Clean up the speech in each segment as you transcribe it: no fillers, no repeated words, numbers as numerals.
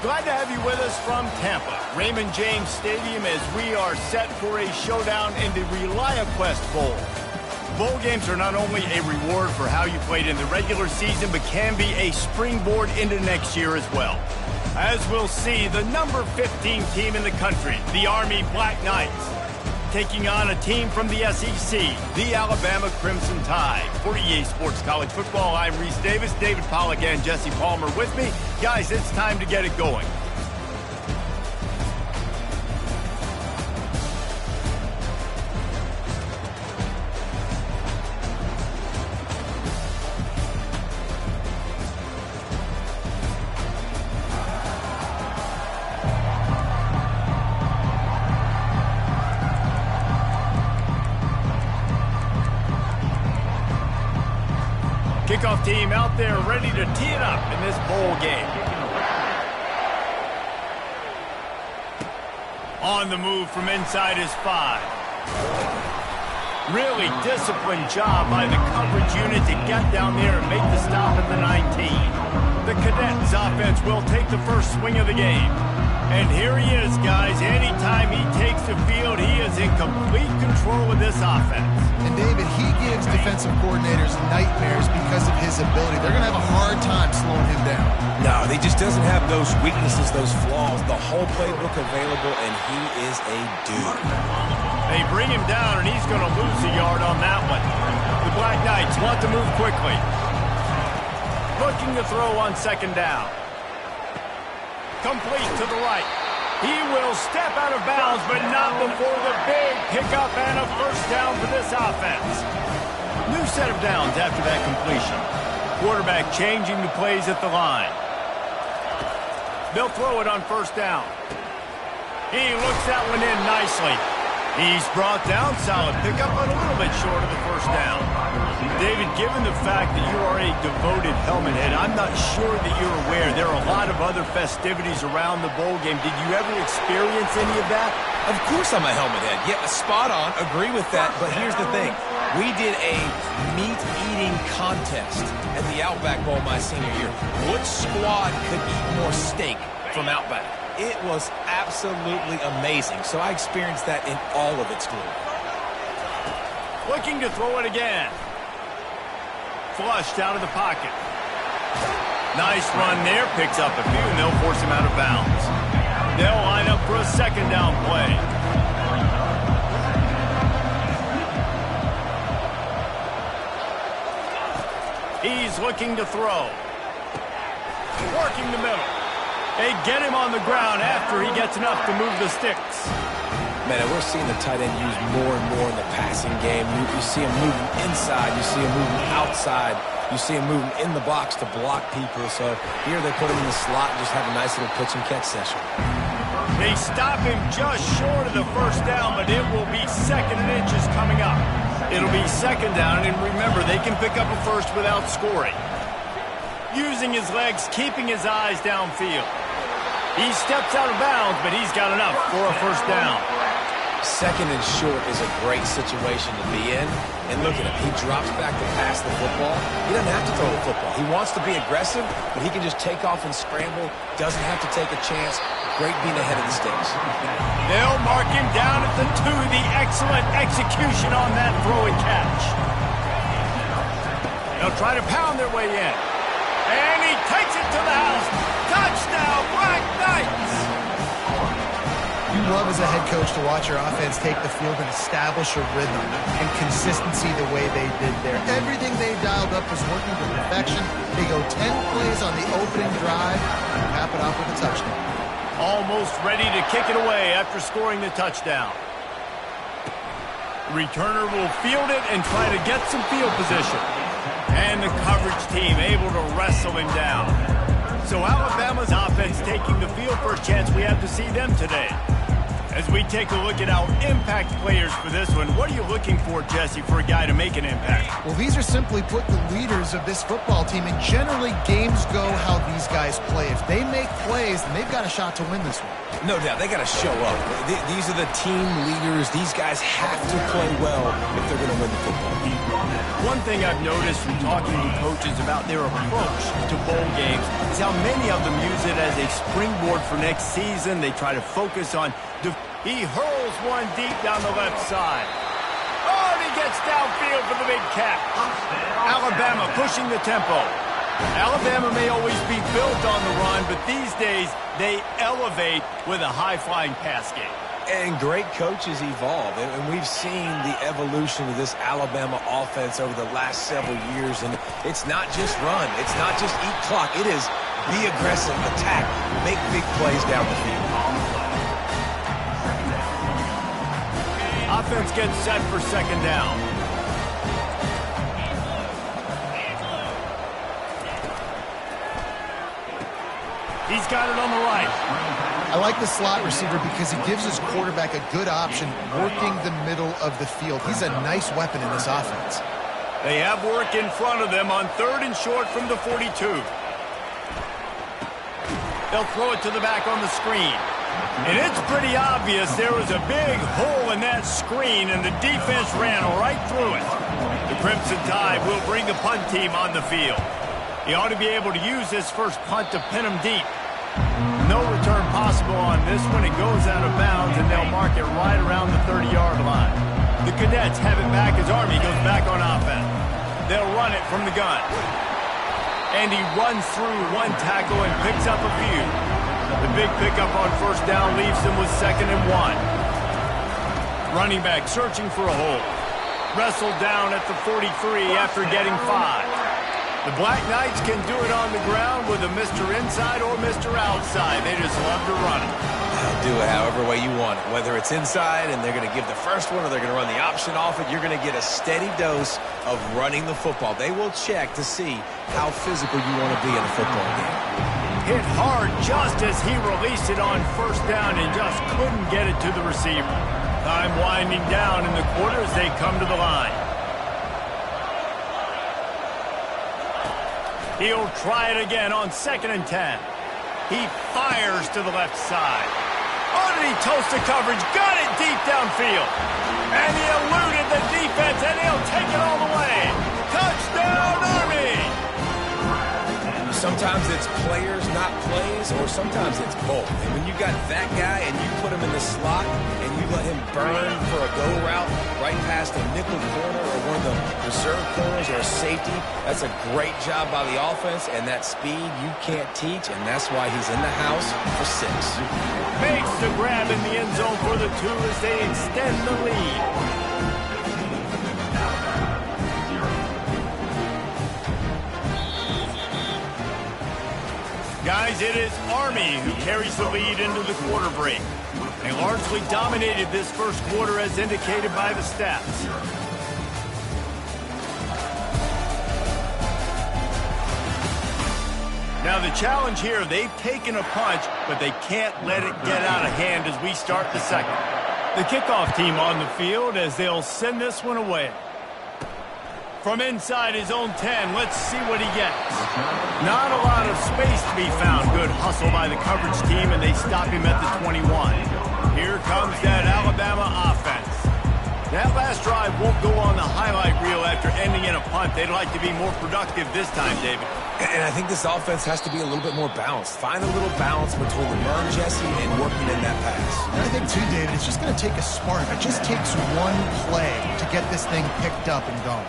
Glad to have you with us from Tampa, Raymond James Stadium, as we are set for a showdown in the ReliaQuest Bowl. Bowl games are not only a reward for how you played in the regular season, but can be a springboard into next year as well. As we'll see, the number 15 team in the country, the Army Black Knights, taking on a team from the SEC, the Alabama Crimson Tide. For EA Sports College Football, I'm Reese Davis, David Pollack, and Jesse Palmer with me. Guys, it's time to get it going. Kickoff team out there ready to tee it up in this bowl game. On the move from inside his 5. Really disciplined job by the coverage unit to get down there and make the stop at the 19. The Cadets offense will take the first swing of the game. And here he is, guys. Anytime he takes the field, he is in complete control of this offense. And David, he gives defensive coordinators nightmares because of his ability. They're going to have a hard time slowing him down. No, he just doesn't have those weaknesses, those flaws. The whole playbook available, and he is a dude. They bring him down, and he's going to lose a yard on that one. The Black Knights want to move quickly. Looking to throw on second down. Complete to the right. He will step out of bounds, but not before the big pickup and a first down for this offense. New set of downs after that completion. Quarterback changing the plays at the line. They'll throw it on first down. He looks that one in nicely. He's brought down, solid pickup, but a little bit short of the first down. David, given the fact that you are a devoted helmet head, I'm not sure that you're aware there are a lot of other festivities around the bowl game. Did you ever experience any of that? Of course I'm a helmet head. Yeah, spot on. Agree with that. But here's the thing. We did a meat-eating contest at the Outback Bowl my senior year. What squad could eat more steak from Outback? It was absolutely amazing. So I experienced that in all of its glory. Looking to throw it again. Flushed out of the pocket. Nice run there. Picks up a few, and they'll force him out of bounds. They'll line up for a second down play. He's looking to throw. Working the middle. They get him on the ground after he gets enough to move the sticks. Man, we're seeing the tight end used more and more in the passing game. You see him moving inside. You see him moving outside. You see him moving in the box to block people. So here they put him in the slot and just have a nice little pitch and catch session. They stop him just short of the first down, but it will be second and inches coming up. It'll be second down, and remember, they can pick up a first without scoring. Using his legs, keeping his eyes downfield. He steps out of bounds, but he's got enough for a first down. Second and short is a great situation to be in. And look at him. He drops back to pass the football. He doesn't have to throw the football. He wants to be aggressive, but he can just take off and scramble. Doesn't have to take a chance. Great being ahead of the sticks. They'll mark him down at the 2. The excellent execution on that throw and catch. They'll try to pound their way in. And he takes it to the house. Touchdown, Black Knights! You love as a head coach to watch your offense take the field and establish a rhythm and consistency the way they did there. Everything they dialed up was working to perfection. They go 10 plays on the opening drive and wrap it up with a touchdown. Almost ready to kick it away after scoring the touchdown. Returner will field it and try to get some field position. And the coverage team able to wrestle him down. So Alabama's offense taking the field for a chance. We have to see them today. As we take a look at our impact players for this one, what are you looking for, Jesse, for a guy to make an impact? Well, these are simply put the leaders of this football team, and generally games go how these guys play. If they make plays, then they've got a shot to win this one. No doubt, they got to show up. These are the team leaders. These guys have to play well if they're going to win the football game. One thing I've noticed from talking to coaches about their approach to bowl games is how many of them use it as a springboard for next season. They try to focus on... He hurls one deep down the left side. Oh, and he gets downfield for the big catch. Alabama pushing the tempo. Alabama may always be built on the run, but these days they elevate with a high-flying pass game. And great coaches evolve, and we've seen the evolution of this Alabama offense over the last several years, and it's not just run, it's not just eat clock, it is be aggressive, attack, make big plays down the field. Offense gets set for second down. He's got it on the right. I like the slot receiver because he gives his quarterback a good option working the middle of the field. He's a nice weapon in this offense. They have work in front of them on 3rd and short from the 42. They'll throw it to the back on the screen. And it's pretty obvious there was a big hole in that screen, and the defense ran right through it. The Crimson Tide will bring the punt team on the field. He ought to be able to use his first punt to pin him deep. No return possible on this one. It goes out of bounds, and they'll mark it right around the 30-yard line. The Cadets have it back as Army goes back on offense. They'll run it from the gun. And he runs through one tackle and picks up a few. The big pickup on first down leaves him with 2nd and 1. Running back searching for a hole. Wrestled down at the 43 after getting 5. The Black Knights can do it on the ground with a Mr. Inside or Mr. Outside. They just love to run it. They'll do it however way you want it. Whether it's inside and they're going to give the first one or they're going to run the option off it, you're going to get a steady dose of running the football. They will check to see how physical you want to be in a football game. Hit hard just as he released it on first down and just couldn't get it to the receiver. Time winding down in the quarter as they come to the line. He'll try it again on 2nd and 10. He fires to the left side. Oh, did he toast the coverage? Got it deep downfield. And he eluded the defense, and he'll take it all the way. Touchdown, Army! Sometimes it's players, not plays, or sometimes it's both. And when you got that guy and you put him in the slot and you let him burn for a go route right past a nickel corner or one of the reserve corners or a safety, that's a great job by the offense, and that speed you can't teach, and that's why he's in the house for 6. Makes the grab in the end zone for the 2 as they extend the lead. Guys, it is Army who carries the lead into the quarter break. They largely dominated this first quarter as indicated by the stats. Now the challenge here, they've taken a punch, but they can't let it get out of hand as we start the second. The kickoff team on the field as they'll send this one away. From inside his own 10, let's see what he gets. Not a lot of space to be found. Good hustle by the coverage team, and they stop him at the 21. Here comes that Alabama offense. That last drive won't go on the highlight reel after ending in a punt. They'd like to be more productive this time, David. And I think this offense has to be a little bit more balanced. Find a little balance between the run, Jesse, and working in that pass. And I think, too, David, it's just going to take a spark. It just takes one play to get this thing picked up and going.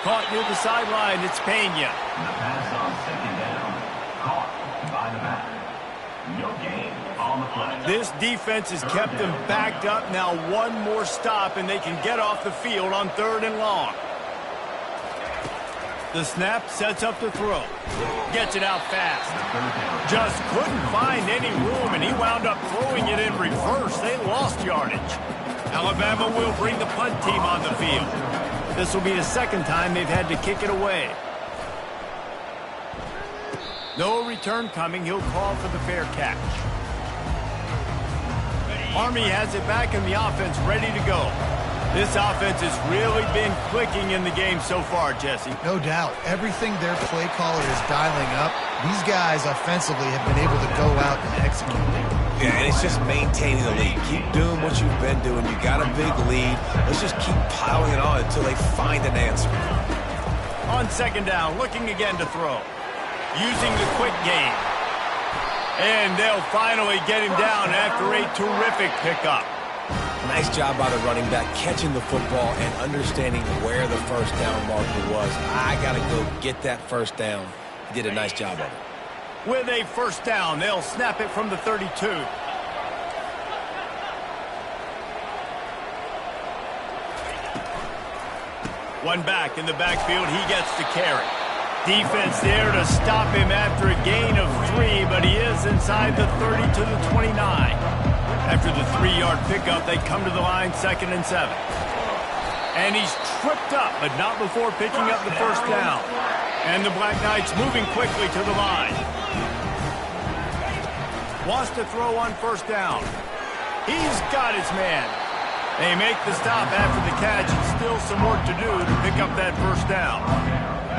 Caught near the sideline, it's Pena. The pass on 2nd down. Caught by the back. No gain on the play. This defense has kept them backed up. Now one more stop, and they can get off the field on 3rd and long. The snap sets up the throw. Gets it out fast. Just couldn't find any room, and he wound up throwing it in reverse. They lost yardage. Alabama will bring the punt team on the field. This will be the 2nd time they've had to kick it away. No return coming. He'll call for the fair catch. Army has it back in the offense, ready to go. This offense has really been clicking in the game so far, Jesse. No doubt. Everything their play caller is dialing up, these guys offensively have been able to go out and execute. Yeah, and it's just maintaining the lead. Keep doing what you've been doing. You got a big lead. Let's just keep piling it on until they find an answer. On second down, looking again to throw. Using the quick game. And they'll finally get him down after a terrific pickup. Nice job by the running back catching the football and understanding where the first down marker was. I got to go get that first down. He did a nice job of it. With a first down, they'll snap it from the 32. One back in the backfield, he gets to carry. Defense there to stop him after a gain of 3, but he is inside the 30 to the 29. After the 3-yard pickup, they come to the line, 2nd and 7. And he's tripped up, but not before picking up the first down. And the Black Knights moving quickly to the line. Wants to throw on first down. He's got his man. They make the stop after the catch, and still some work to do to pick up that first down.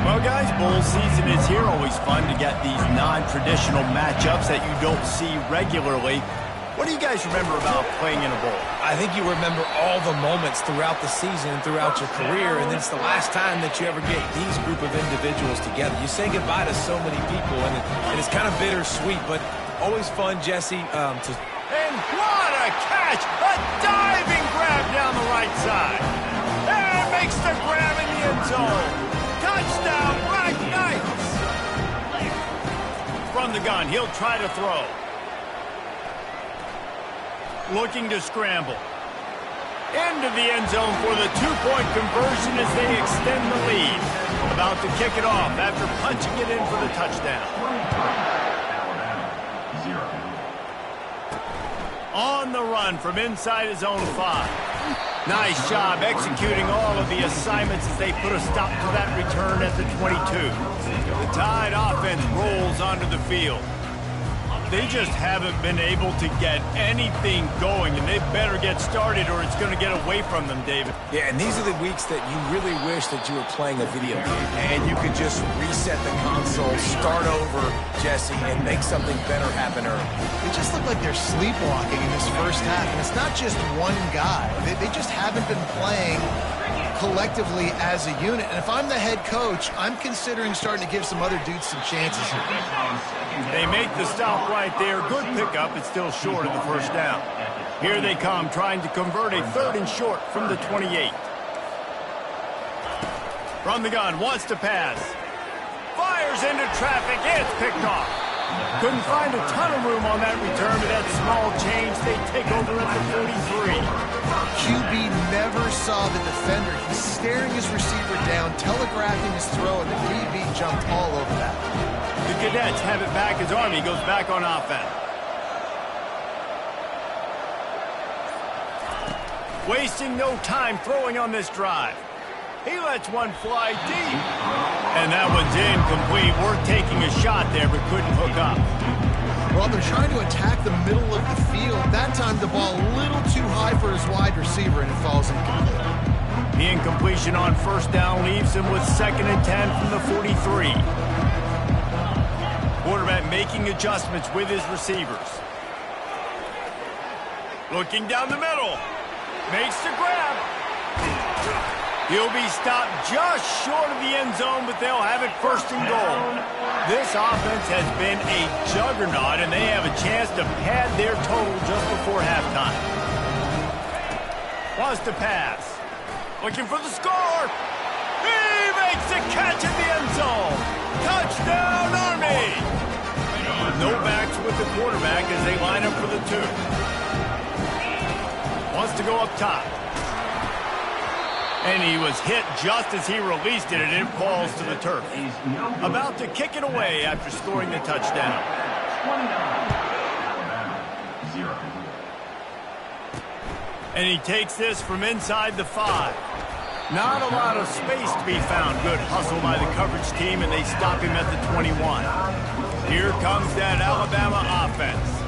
Well, guys, bowl season is here. Always fun to get these non-traditional matchups that you don't see regularly. What do you guys remember about playing in a bowl? I think you remember all the moments throughout the season and throughout your career, and it's the last time that you ever get these group of individuals together. You say goodbye to so many people, and it's kind of bittersweet, but always fun, Jesse, to... And what a catch! A diving grab down the right side. And makes the grab in the end zone. Touchdown, Black Knights! From the gun, he'll try to throw. Looking to scramble. Into the end zone for the 2-point conversion as they extend the lead. About to kick it off after punching it in for the touchdown. On the run from inside his own 5. Nice job executing all of the assignments as they put a stop to that return at the 22. The Tide offense rolls onto the field. They just haven't been able to get anything going, and they better get started or it's going to get away from them, David. Yeah, and these are the weeks that you really wish that you were playing a video game, and you could just reset the console, start over, Jesse, and make something better happen early. They just look like they're sleepwalking in this first half, and it's not just one guy. They just haven't been playing collectively as a unit. And if I'm the head coach, I'm considering starting to give some other dudes some chances here. They make the stop right there. Good pickup. It's still short of the first down. Here they come, trying to convert a 3rd and short from the 28. From the gun, wants to pass. Fires into traffic. It's picked off. Couldn't find a ton of room on that return, but that small change, they take over at the 43. QB never saw the defender. He's staring his receiver down, telegraphing his throw, and the DB jumped all over that. The Cadets have it back as Army goes back on offense. Wasting no time throwing on this drive. He lets one fly deep. And that one's incomplete. Worth taking a shot there, but couldn't hook up. Well, they're trying to attack the middle of the field. That time the ball a little too high for his wide receiver, and it falls incomplete. The incompletion on first down leaves him with 2nd and 10 from the 43. Quarterback making adjustments with his receivers. Looking down the middle. Makes the grab. He'll be stopped just short of the end zone, but they'll have it 1st and goal. This offense has been a juggernaut, and they have a chance to pad their total just before halftime. Wants to pass. Looking for the score. He makes the catch in the end zone. Touchdown, Army. No backs with the quarterback as they line up for the 2. Wants to go up top. And he was hit just as he released it, and it falls to the turf. About to kick it away after scoring the touchdown. And he takes this from inside the 5. Not a lot of space to be found. Good hustle by the coverage team, and they stop him at the 21. Here comes that Alabama offense.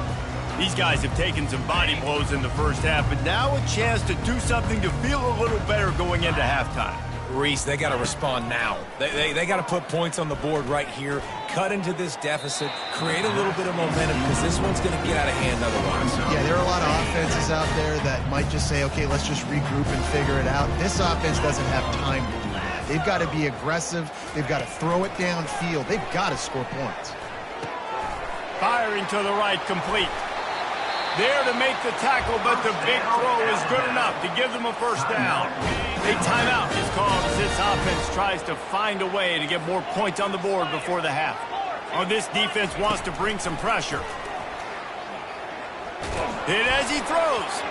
These guys have taken some body blows in the first half, but now a chance to do something to feel a little better going into halftime. Reese, they got to respond now. They got to put points on the board right here, cut into this deficit, create a little bit of momentum, because this one's going to get out of hand otherwise. Yeah, there are a lot of offenses out there that might just say, okay, let's just regroup and figure it out. This offense doesn't have time to do that. They've got to be aggressive. They've got to throw it downfield. They've got to score points. Firing to the right, complete. There to make the tackle, but the big throw is good enough to give them a first down. A timeout is called as this offense tries to find a way to get more points on the board before the half. Oh, this defense wants to bring some pressure. Hit as he throws.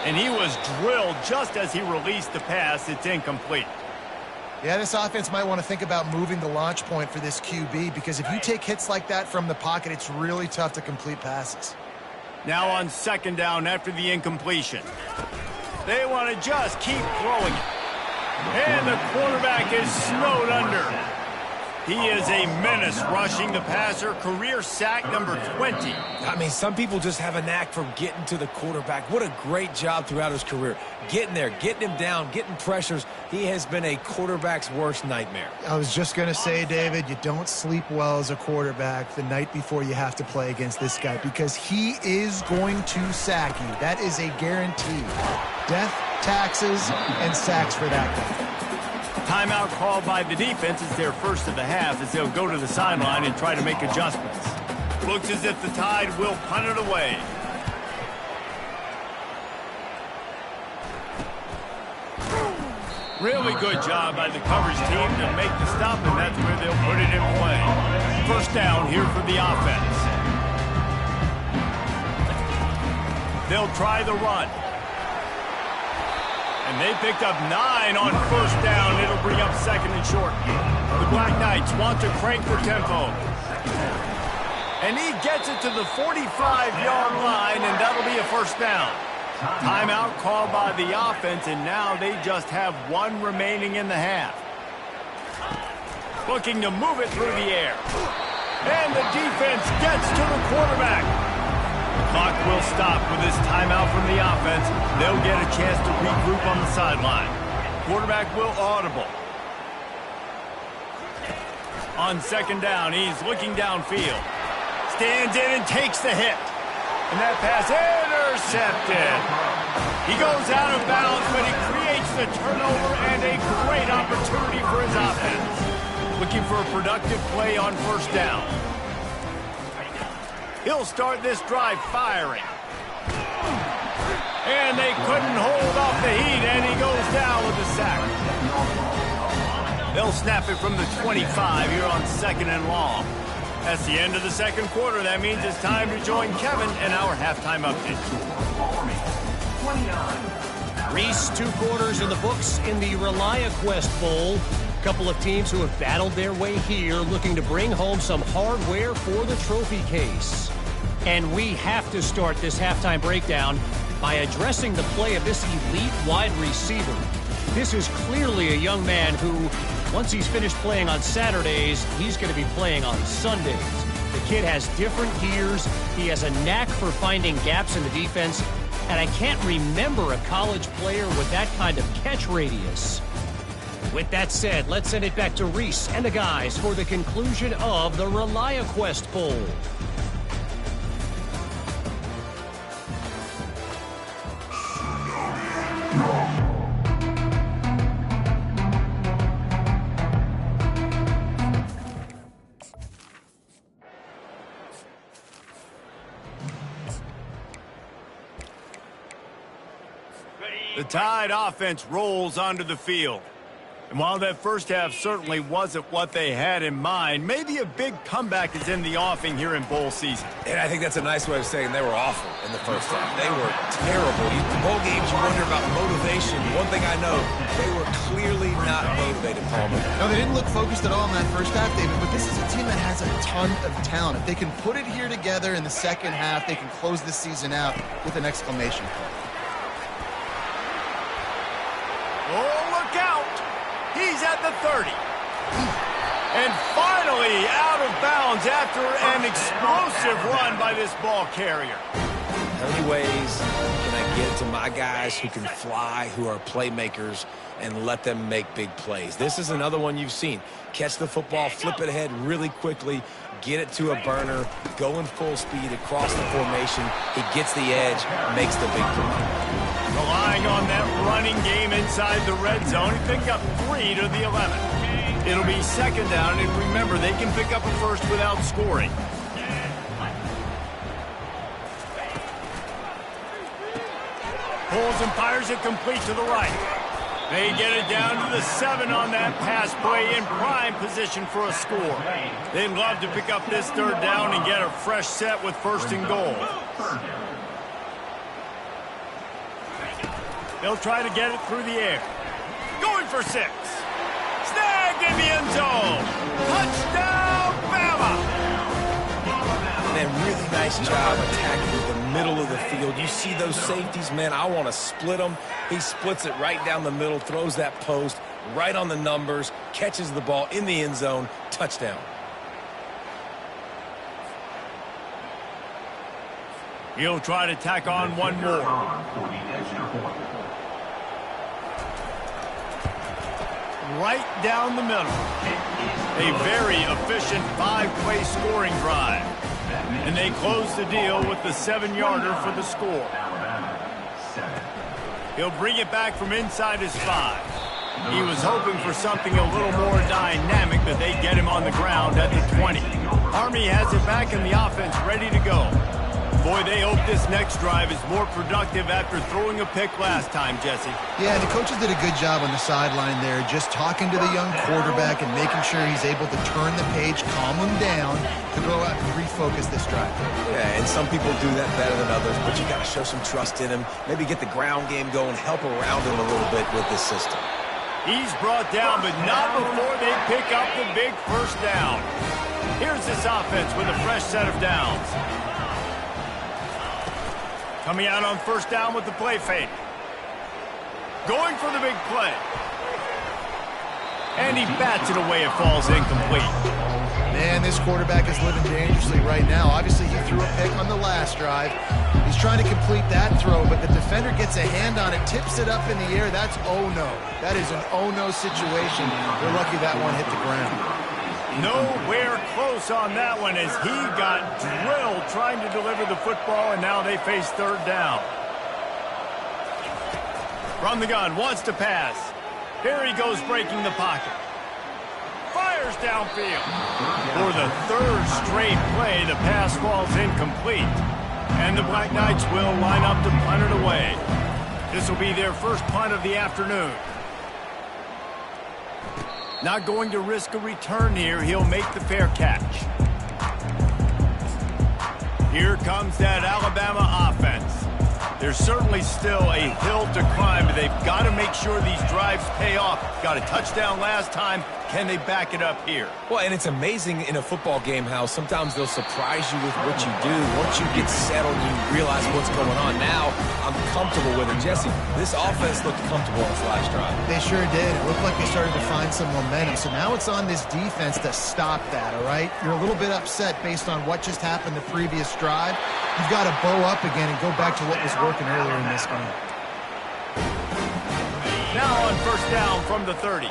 And he was drilled just as he released the pass. It's incomplete. Yeah, this offense might want to think about moving the launch point for this QB, because if you take hits like that from the pocket, it's really tough to complete passes. Now on second down after the incompletion. They want to just keep throwing it. And the quarterback is snowed under. He is a menace rushing the passer. Career sack number 20. I mean, some people just have a knack for getting to the quarterback. What a great job throughout his career. Getting there, getting him down, getting pressures. He has been a quarterback's worst nightmare. I was just going to say, David, you don't sleep well as a quarterback the night before you have to play against this guy, because he is going to sack you. That is a guarantee. Death, taxes, and sacks for that guy. Timeout called by the defense. It's their first of the half as they'll go to the sideline and try to make adjustments. Looks as if the Tide will punt it away. Really good job by the coverage team to make the stop, and that's where they'll put it in play. First down here for the offense. They'll try the run. And they picked up 9 on first down. It'll bring up second and short. The Black Knights want to crank the tempo. And he gets it to the 45-yard line, and that'll be a first down. Timeout called by the offense, and now they just have 1 remaining in the half. Looking to move it through the air. And the defense gets to the quarterback. Clock will stop with this timeout from the offense. They'll get a chance to regroup on the sideline. Quarterback will audible. On second down, he's looking downfield. Stands in and takes the hit. And that pass intercepted. He goes out of bounds, but he creates the turnover and a great opportunity for his offense. Looking for a productive play on first down. He'll start this drive firing. And they couldn't hold off the heat, and he goes down with the sack. They'll snap it from the 25 here on second and long. That's the end of the second quarter. That means it's time to join Kevin in our halftime update. Reese, 2 quarters in the books in the ReliaQuest Bowl. A couple of teams who have battled their way here, looking to bring home some hardware for the trophy case. And we have to start this halftime breakdown by addressing the play of this elite wide receiver. This is clearly a young man who, once he's finished playing on Saturdays, he's going to be playing on Sundays. The kid has different gears. He has a knack for finding gaps in the defense. And I can't remember a college player with that kind of catch radius. With that said, let's send it back to Reese and the guys for the conclusion of the ReliaQuest Bowl. The Tide offense rolls onto the field. And while that first half certainly wasn't what they had in mind, maybe a big comeback is in the offing here in bowl season. And I think that's a nice way of saying they were awful in the first half. They were terrible. The bowl games, you wonder about motivation. One thing I know, they were clearly not motivated, Palmer. No, they didn't look focused at all in that first half, David, but this is a team that has a ton of talent. If they can put it here together in the second half, they can close the season out with an exclamation point. Oh, look out! He's at the 30. And finally out of bounds downs after an explosive run by this ball carrier. How many ways can I get to my guys who can fly, who are playmakers, and let them make big plays? This is another one you've seen. Catch the football, flip it ahead really quickly, get it to a burner, go in full speed across the formation. He gets the edge, makes the big play. Relying on that running game inside the red zone, he picked up 3 to the 11. It'll be second down, and remember, they can pick up a first without scoring. Pulls and fires it complete to the right. They get it down to the 7 on that pass play in prime position for a score. They'd love to pick up this third down and get a fresh set with first and goal. They'll try to get it through the air. Going for 6. Snagged in the end zone. Touchdown, Bama! Man, really nice job attacking the middle of the field. You see those safeties, man, I want to split them. He splits it right down the middle, throws that post, right on the numbers, catches the ball in the end zone, touchdown. He'll try to tack on one more. Right down the middle. A very efficient 5-play scoring drive. And they close the deal with the 7-yarder for the score. He'll bring it back from inside his 5. He was hoping for something a little more dynamic, but they get him on the ground at the 20. Army has it back in the offense ready to go. Boy, they hope this next drive is more productive after throwing a pick last time, Jesse. Yeah, the coaches did a good job on the sideline there, just talking to the young quarterback and making sure he's able to turn the page, calm him down, to go out and refocus this drive. Yeah, and some people do that better than others, but you got to show some trust in him, maybe get the ground game going, help around him a little bit with this system. He's brought down, but not before they pick up the big first down. Here's this offense with a fresh set of downs. Coming out on first down with the play fake. Going for the big play. And he bats it away. It falls incomplete. Man, this quarterback is living dangerously right now. Obviously, he threw a pick on the last drive. He's trying to complete that throw, but the defender gets a hand on it, tips it up in the air. That's oh-no. That is an oh-no situation. We're lucky that one hit the ground. Nowhere close on that one as he got drilled trying to deliver the football, and now they face third down. From the gun, wants to pass. Here he goes breaking the pocket. Fires downfield. For the third straight play, the pass falls incomplete. And the Black Knights will line up to punt it away. This will be their first punt of the afternoon. Not going to risk a return here. He'll make the fair catch. Here comes that Alabama offense. There's certainly still a hill to climb, but they've got to make sure these drives pay off. Got a touchdown last time. Can they back it up here? Well, and it's amazing in a football game how sometimes they'll surprise you with what you do. Once you get settled, you realize what's going on. Now, I'm comfortable with it. Jesse, this offense looked comfortable on this last drive. They sure did. It looked like they started to find some momentum. So now it's on this defense to stop that, all right? You're a little bit upset based on what just happened the previous drive. You've got to bow up again and go back to what was working earlier in this game. Now on first down from the 30.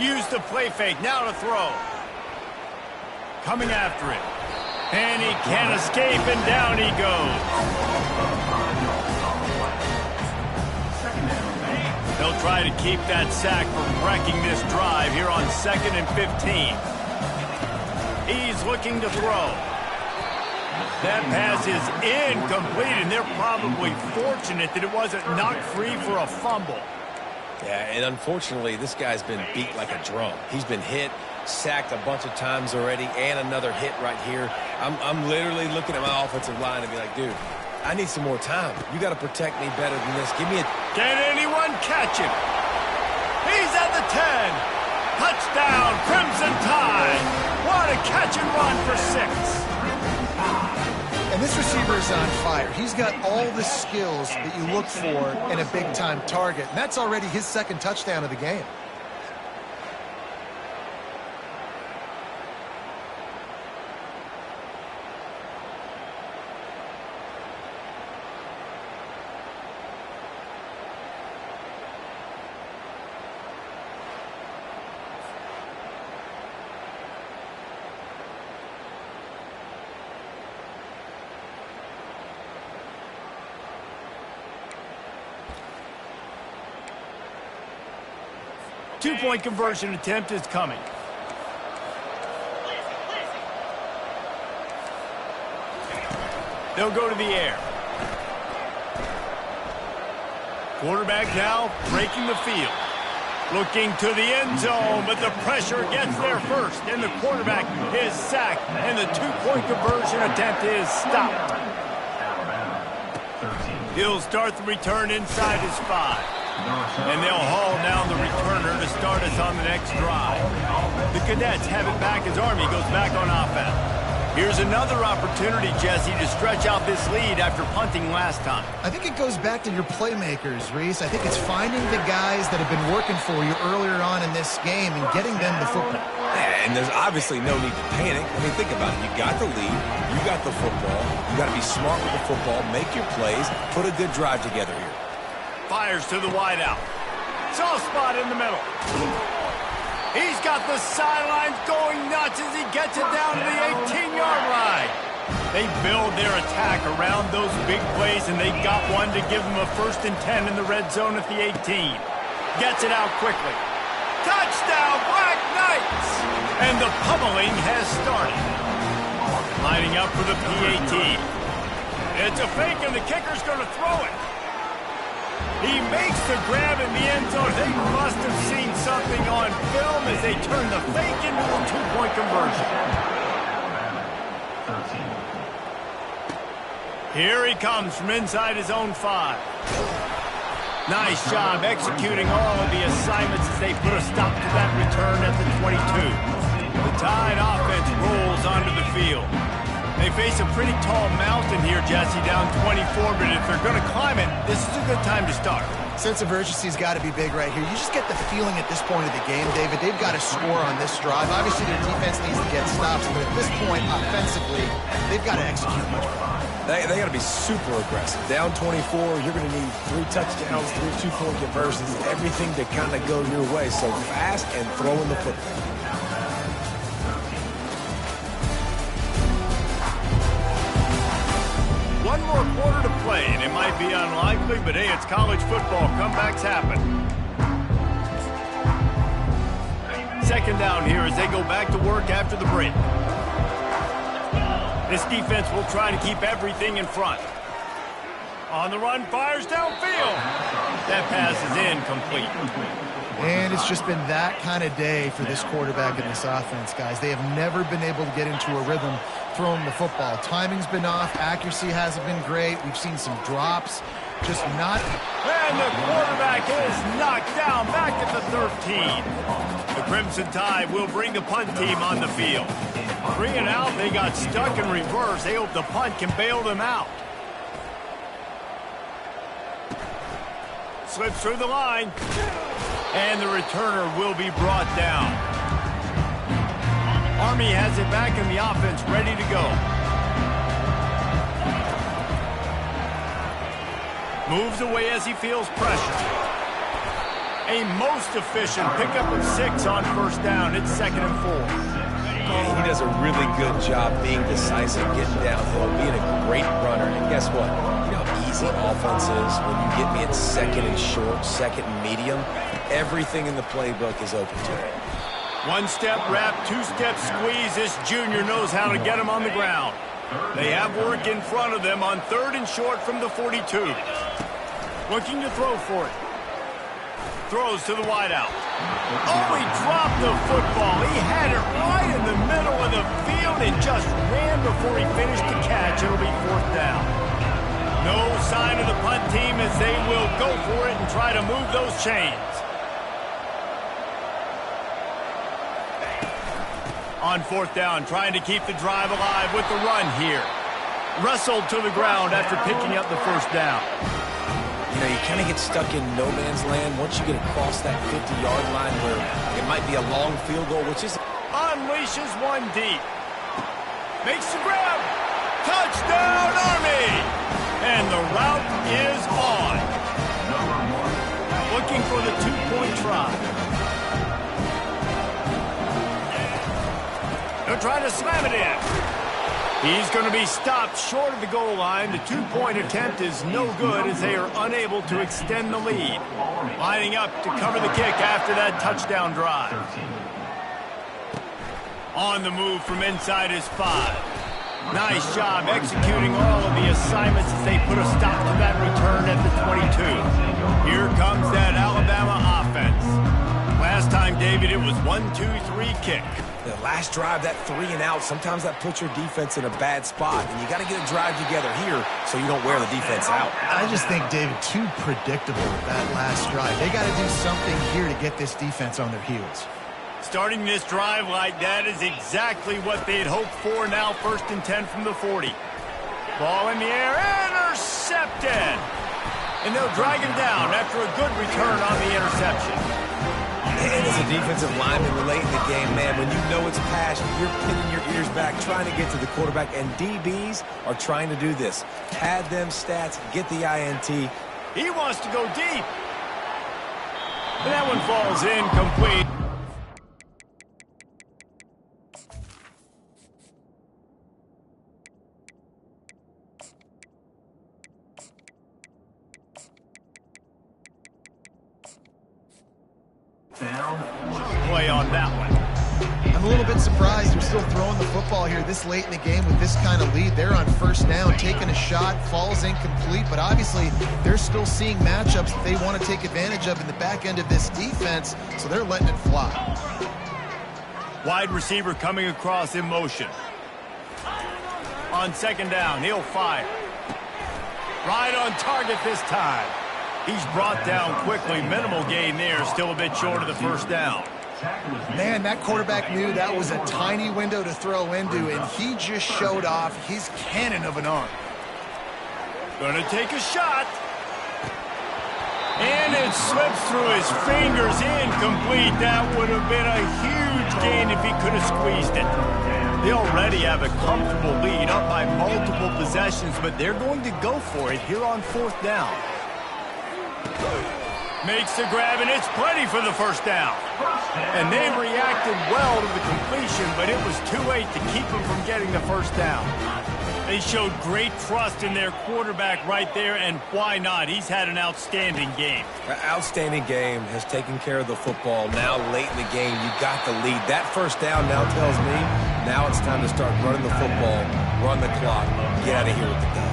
Use the play fake, now to throw. Coming after it. And he can't escape, and down he goes. They'll try to keep that sack from wrecking this drive here on 2nd and 15. He's looking to throw. That pass is incomplete, and they're probably fortunate that it wasn't knocked free for a fumble. Yeah, and unfortunately, this guy's been beat like a drum. He's been hit, sacked a bunch of times already, and another hit right here. I'm literally looking at my offensive line and be like, dude, I need some more time. You got to protect me better than this. Give me a... Can anyone catch him? He's at the 10. Touchdown, Crimson Tide. What a catch and run for 6. And this receiver is on fire. He's got all the skills that you look for in a big-time target. And that's already his 2nd touchdown of the game. Two-point conversion attempt is coming. They'll go to the air. Quarterback now breaking the field. Looking to the end zone, but the pressure gets there first. And the quarterback is sacked, and the two-point conversion attempt is stopped. He'll start the return inside his 5. And they'll haul down the returner to start us on the next drive. The Cadets have it back as Army goes back on offense. Here's another opportunity, Jesse, to stretch out this lead after punting last time. I think it goes back to your playmakers, Reese. I think it's finding the guys that have been working for you earlier on in this game and getting them the football. And there's obviously no need to panic. I mean, think about it. You got the lead. You got the football. You got to be smart with the football. Make your plays. Put a good drive together here. Fires to the wideout. Soft spot in the middle. He's got the sidelines going nuts as he gets it down to the 18-yard line. They build their attack around those big plays, and they got one to give them a 1st and 10 in the red zone at the 18. Gets it out quickly. Touchdown, Black Knights! And the pummeling has started. Lining up for the PAT. It's a fake, and the kicker's going to throw it. He makes the grab in the end zone. They must have seen something on film as they turn the fake into a two-point conversion. Here he comes from inside his own 5. Nice job executing all of the assignments as they put a stop to that return at the 22. The Tide offense rolls onto the field. They face a pretty tall mountain here, Jesse, down 24, but if they're going to climb it, this is a good time to start. Sense of urgency's got to be big right here. You just get the feeling at this point of the game, David, they've got to score on this drive. Obviously, their defense needs to get stops, but at this point, offensively, they've got to execute much better. They got to be super aggressive. Down 24, you're going to need 3 touchdowns, 3 two-point conversions, everything to kind of go your way. So fast and throwing the football. One more quarter to play, and it might be unlikely, but hey, it's college football. Comebacks happen. 2nd down here as they go back to work after the break. This defense will try to keep everything in front. On the run, fires downfield. That pass is incomplete. And it's just been that kind of day for this quarterback and this offense, guys. They have never been able to get into a rhythm throwing the football. Timing's been off. Accuracy hasn't been great. We've seen some drops. Just not. And the quarterback is knocked down back at the 13. The Crimson Tide will bring the punt team on the field. 3 and out. They got stuck in reverse. They hope the punt can bail them out. Slips through the line. And the returner will be brought down. Army has it back in the offense, ready to go. Moves away as he feels pressure. A most efficient pickup of 6 on 1st down. It's 2nd and 4. Yeah, he does a really good job being decisive, getting downhill, being a great runner. And guess what? You know how easy offense is when you get me in 2nd and short, 2nd and medium. Everything in the playbook is open to him. 1-step wrap, 2-step squeeze. This junior knows how to get him on the ground. They have work in front of them on 3rd and short from the 42. Looking to throw for it. Throws to the wideout. Oh, he dropped the football. He had it right in the middle of the field and just ran before he finished the catch. It'll be 4th down. No sign of the punt team as they will go for it and try to move those chains. On 4th down, trying to keep the drive alive with the run here. Wrestled to the ground after picking up the 1st down. You know, you kind of get stuck in no man's land once you get across that 50-yard line where it might be a long field goal, which is... Unleashes one deep. Makes the grab. Touchdown, Army! And the route is on. Looking for the 2-point try. They're trying to slam it in. He's going to be stopped short of the goal line. The two-point attempt is no good as they are unable to extend the lead. Lining up to cover the kick after that touchdown drive. On the move from inside his 5. Nice job executing all of the assignments as they put a stop to that return at the 22. Here comes that Alabama offense. Last time, David, it was 1-2-3 kick. The last drive, that 3 and out, sometimes that puts your defense in a bad spot, and you got to get a drive together here so you don't wear the defense out. I just think, David, too predictable that last drive. They got to do something here to get this defense on their heels. Starting this drive like that is exactly what they'd hoped for. Now 1st and 10 from the 40. Ball in the air, intercepted. And they'll drag him down after a good return on the interception. And as a defensive lineman late in the game, man, when you know it's passion, you're pinning your ears back, trying to get to the quarterback, and DBs are trying to do this. Pad them stats, get the INT. He wants to go deep. And that one falls incomplete. Play on that one. I'm a little bit surprised they're still throwing the football here this late in the game with this kind of lead. They're on 1st down, taking a shot, falls incomplete, but obviously they're still seeing matchups that they want to take advantage of in the back end of this defense, so they're letting it fly. Wide receiver coming across in motion. On 2nd down, he'll fire. Right on target this time. He's brought down quickly. Minimal gain there. Still a bit short of the 1st down. Man, that quarterback knew that was a tiny window to throw into, and he just showed off his cannon of an arm. Gonna take a shot. And it slips through his fingers. Incomplete. That would have been a huge gain if he could have squeezed it. They already have a comfortable lead, up by multiple possessions, but they're going to go for it here on 4th down. Makes the grab, and it's plenty for the 1st down. And they reacted well to the completion, but it was too late to keep them from getting the 1st down. They showed great trust in their quarterback right there, and why not? He's had an outstanding game. An outstanding game, has taken care of the football. Now late in the game, you got the lead. That 1st down now tells me now it's time to start running the football, run the clock, get out of here with the dub.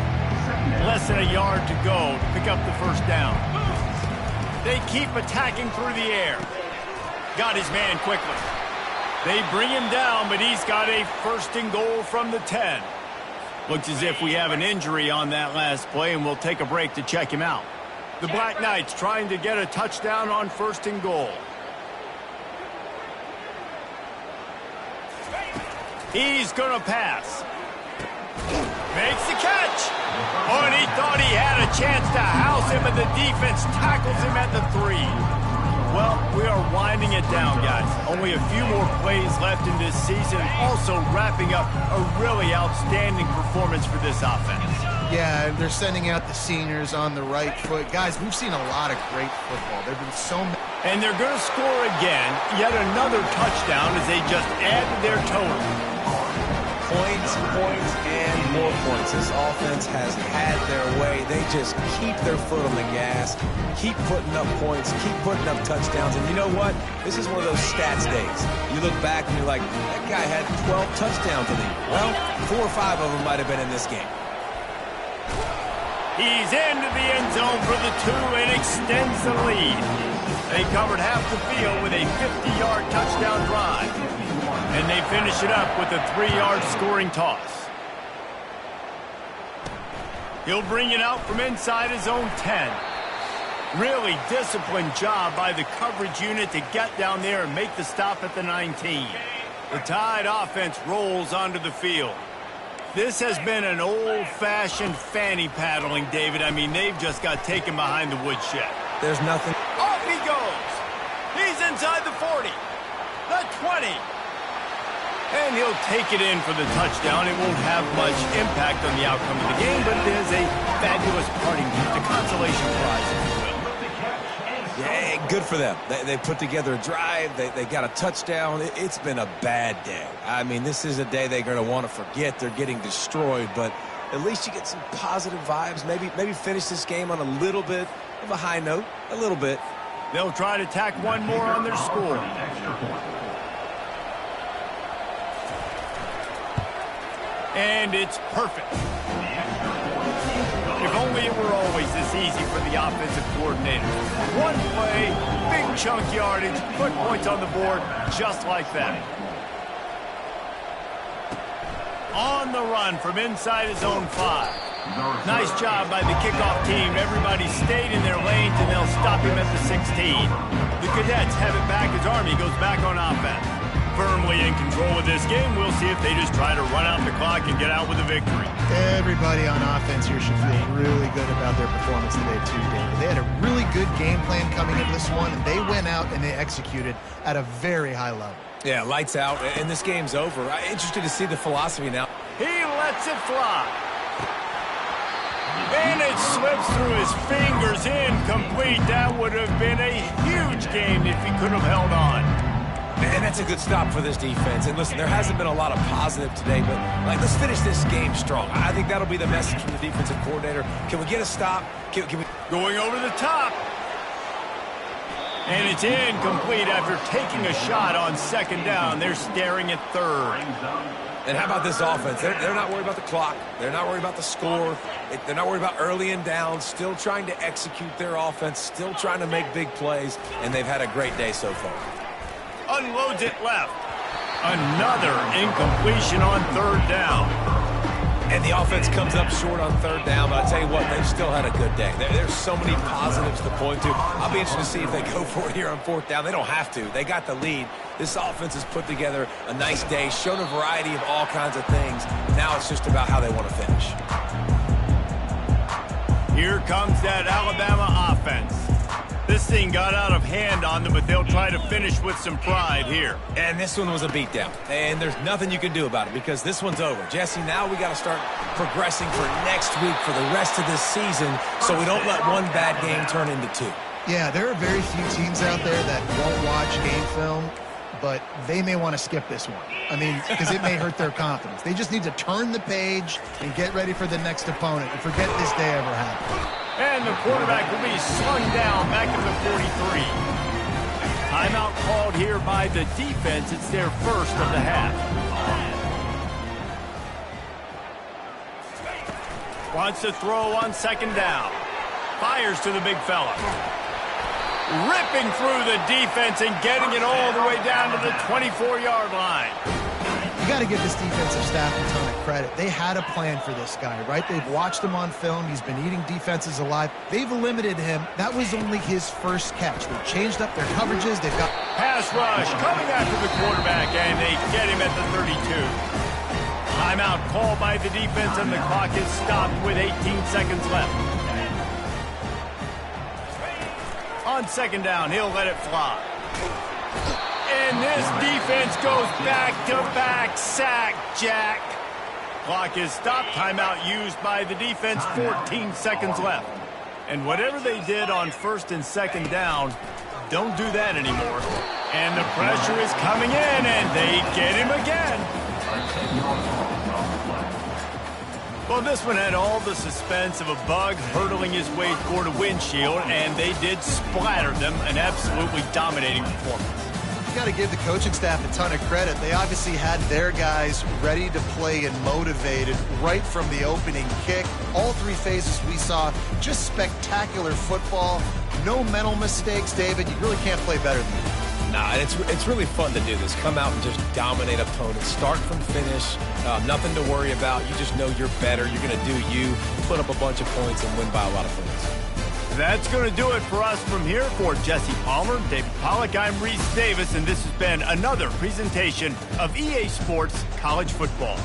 Less than a yard to go to pick up the 1st down. They keep attacking through the air. Got his man quickly. They bring him down, but he's got a 1st and goal from the 10. Looks as if we have an injury on that last play, and we'll take a break to check him out. The Black Knights trying to get a touchdown on 1st and goal. He's going to pass. Makes the catch. Oh, and he thought he had a chance to house him, and the defense tackles him at the 3. Well, we are winding it down, guys. Only a few more plays left in this season. Also wrapping up a really outstanding performance for this offense. Yeah, they're sending out the seniors on the right foot. Guys, we've seen a lot of great football. There have been so many. And they're going to score again. Yet another touchdown as they just add to their total. Points, points, and more points. This offense has had their way. They just keep their foot on the gas, keep putting up points, keep putting up touchdowns. And you know what? This is one of those stats days. You look back and you're like, that guy had 12 touchdowns in the year. Well, 4 or 5 of them might have been in this game. He's into the end zone for the 2 and extends the lead. They covered half the field with a 50-yard touchdown drive. And they finish it up with a 3-yard scoring toss. He'll bring it out from inside his own 10. Really disciplined job by the coverage unit to get down there and make the stop at the 19. The Tide offense rolls onto the field. This has been an old-fashioned fanny paddling, David. I mean, they've just got taken behind the woodshed. There's nothing. Off he goes. He's inside the 40, the 20. And he'll take it in for the touchdown. It won't have much impact on the outcome of the game, but it is a fabulous parting gift, a consolation prize, if you will. Yeah, good for them. They put together a drive. They got a touchdown. It's been a bad day. I mean, this is a day they're going to want to forget. They're getting destroyed, but at least you get some positive vibes. Maybe finish this game on a little bit of a high note, a little bit. They'll try to tack one more on their score. And it's perfect. If only it were always this easy for the offensive coordinator. One play, big chunk yardage, put points on the board just like that. On the run from inside his own 5. Nice job by the kickoff team. Everybody stayed in their lanes, and they'll stop him at the 16. The Cadets have it back as Army goes back on offense. Firmly in control of this game. We'll see if they just try to run out the clock and get out with a victory. Everybody on offense here should feel really good about their performance today, too, David. They had a really good game plan coming into this one, and they went out and they executed at a very high level. Yeah, lights out, and this game's over. Interested to see the philosophy now. He lets it fly. And it slips through his fingers, incomplete. That would have been a huge game if he could have held on. And that's a good stop for this defense. And listen, there hasn't been a lot of positive today, but let's finish this game strong. I think that'll be the message from the defensive coordinator. Can we get a stop? Can we... Going over the top. And it's incomplete after taking a shot on second down. They're staring at third. And how about this offense? They're not worried about the clock. They're not worried about the score. They're not worried about early and down. Still trying to execute their offense. Still trying to make big plays. And they've had a great day so far. Unloads it left. Another incompletion on third down. And the offense comes up short on third down, but I tell you what, they've still had a good day. There's so many positives to point to. I'll be interested to see if they go for it here on fourth down. They don't have to. They got the lead. This offense has put together a nice day, shown a variety of all kinds of things. Now it's just about how they want to finish. Here comes that Alabama offense. This thing got out of hand on them, but they'll try to finish with some pride here. And this one was a beatdown. And there's nothing you can do about it because this one's over. Jesse, now we got to start progressing for next week for the rest of this season so we don't let one bad game turn into 2. Yeah, there are very few teams out there that won't watch game film, but they may want to skip this one. I mean, because it may hurt their confidence. They just need to turn the page and get ready for the next opponent and forget this day ever happened. And the quarterback will be slung down back at the 43. Timeout called here by the defense. It's their first of the half. Wants to throw on second down. Fires to the big fella. Ripping through the defense and getting it all the way down to the 24-yard line. You got to give this defensive staff a ton of credit. They had a plan for this guy, right? They've watched him on film. He's been eating defenses alive. They've limited him. That was only his first catch. They changed up their coverages. They've got pass rush coming after the quarterback, and they get him at the 32. Timeout called by the defense, and the clock is stopped with 18 seconds left. On second down, he'll let it fly. And this defense goes back-to-back sack, Jack. Clock is stopped. Timeout used by the defense. 14 seconds left. And whatever they did on first and second down, don't do that anymore. And the pressure is coming in, and they get him again. Well, this one had all the suspense of a bug hurtling his way toward a windshield, and they did splatter them. An absolutely dominating performance. You got to give the coaching staff a ton of credit. They obviously had their guys ready to play and motivated right from the opening kick. All 3 phases we saw, just spectacular football. No mental mistakes, David. You really can't play better than that. Nah, it's really fun to do this. Come out and just dominate opponents. Start from finish. Nothing to worry about. You just know you're better. You're going to do you, put up a bunch of points, and win by a lot of points. That's going to do it for us from here. For Jesse Palmer, David Pollack, I'm Reese Davis, and this has been another presentation of EA Sports College Football.